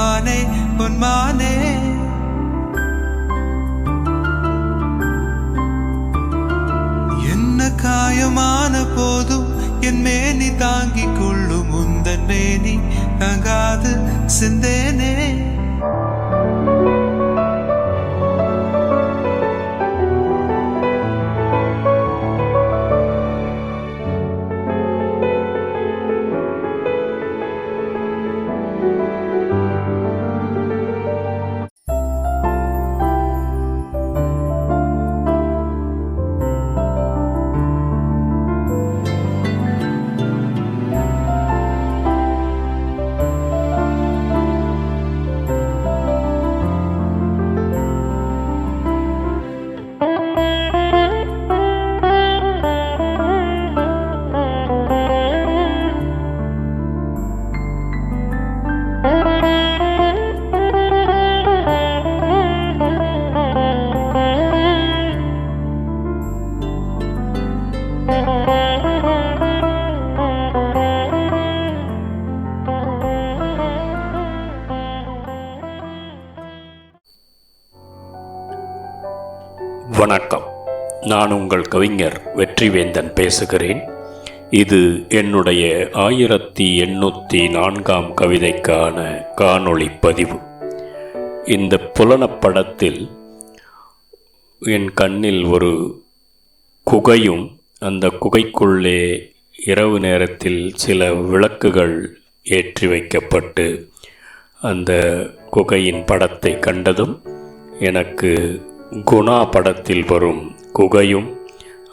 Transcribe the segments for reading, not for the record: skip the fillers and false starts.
பொன்மானே பொன்மானே. என்ன காயமான போதும் என் மேனி தாங்கிக் கொள்ளும் உந்தன் மேனி தாங்காது சிந்தேனே. வணக்கம். நான் உங்கள் கவிஞர் வெற்றிவேந்தன் பேசுகிறேன். இது என்னுடைய 1804 கவிதைக்கான காணொளி பதிவு. இந்த புலனப்படத்தில் என் கண்ணில் ஒரு குகையும், அந்த குகைக்குள்ளே இரவு நேரத்தில் சில விளக்குகள் ஏற்றி வைக்கப்பட்டு அந்த குகையின் படத்தை கண்டதும் எனக்கு குணா படத்தில் வரும் குகையும்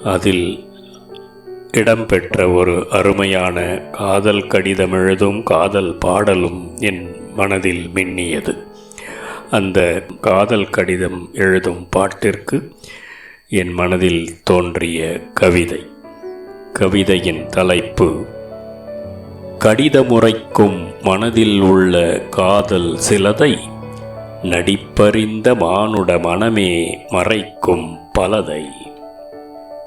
அதில் இடம்பெற்ற ஒரு அருமையான காதல் கடிதம் எழுதும் காதல் பாடலும் என் மனதில் மின்னியது. அந்த காதல் கடிதம் எழுதும் பாட்டிற்கு என் மனதில் தோன்றிய கவிதையின் தலைப்பு கடிதமுறைக்கும் மனதில் உள்ள காதல் சிலதை நடிப்பறிந்த மானுட மனமே மறைக்கும் பலதை.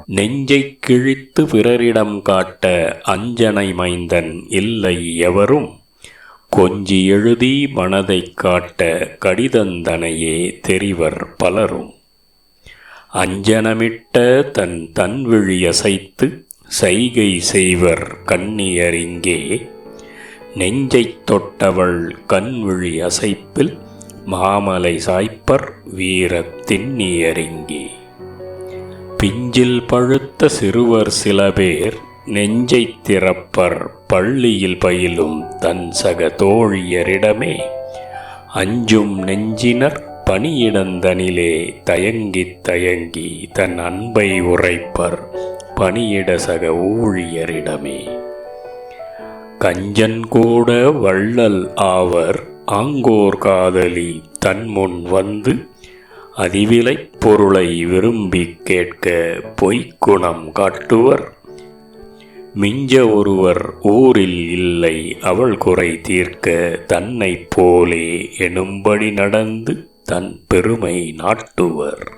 நெஞ்சை கிழித்து பிறரிடம் காட்ட அஞ்சனை மைந்தன் இல்லை எவரும், கொஞ்சி எழுதி மனதை காட்ட கடிதந்தனையே தெரிவர் பலரும். அஞ்சனமிட்ட தன்விழி அசைத்து சைகை செய்வர் கண்ணியரிங்கே, நெஞ்சைத் தொட்டவள் கண்விழி அசைப்பில் மாமலை சாய்ப்பர் வீரத்தின்னியரிங்கே. பிஞ்சில் பழுத்த சிறுவர் சில பேர் நெஞ்சைத் திறப்பர் பள்ளியில் பயிலும் தன் சக தோழியரிடமே, அஞ்சும் நெஞ்சினர் பணியிடந்தனிலே தயங்கித் தயங்கி தன் அன்பை உரைப்பர் பணியிட சக ஊழியரிடமே. கஞ்சன் கூட வள்ளல் ஆவர் ஆங்கோர் காதலி தன்முன் வந்து, அதிவிலைப் பொருளை விரும்பி கேட்க பொய்க்குணம் காட்டுவர். மிஞ்ச ஒருவர் ஊரில் இல்லை அவள் குறை தீர்க்க தன்னைப் போலே எனும்படி நடந்து தன் பெருமை நாட்டுவர்.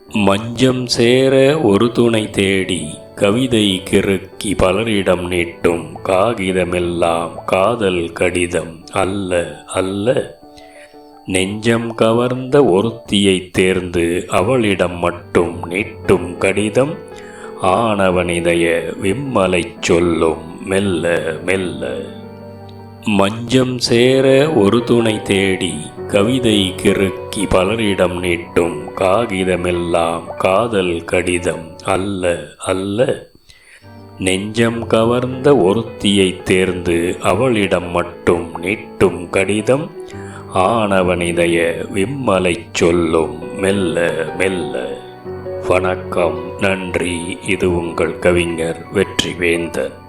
மஞ்சம் சேர ஒரு துணை தேடி கவிதை கிறுக்கி பலரிடம் நீட்டும் காகிதமெல்லாம் காதல் கடிதம் அல்ல அல்ல. நெஞ்சம் கவர்ந்த ஒருத்தியை தேர்ந்து அவளிடம் மட்டும் நீட்டும் கடிதம் ஆனவனிதய விம்மலைச் சொல்லும் மெல்ல மெல்ல. மஞ்சம் சேர ஒரு துணை தேடி கவிதை கிறுக்கி பலரிடம் நீட்டும் காகிதமெல்லாம் காதல் கடிதம் அல்ல அல்ல. நெஞ்சம் கவர்ந்த ஒருத்தியை தேர்ந்து அவளிடம் மட்டும் நீட்டும் கடிதம் ஆனவனிதய விம்மலைச் சொல்லும் மெல்ல மெல்ல. வணக்கம், நன்றி. இது உங்கள் கவிஞர் வெற்றிவேந்தன்.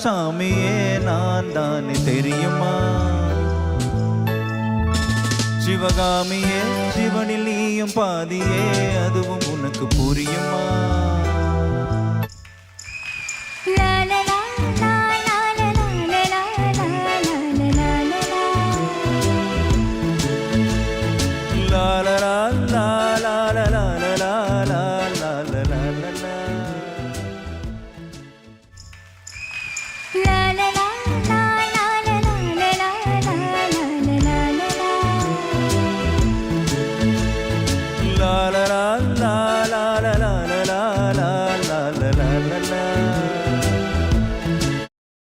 சாமியே நான் தானே தெரியுமா? சிவகாமியே சிவனில் நீயும் பாதியே, அதுவும் உனக்கு புரியுமா? La la la la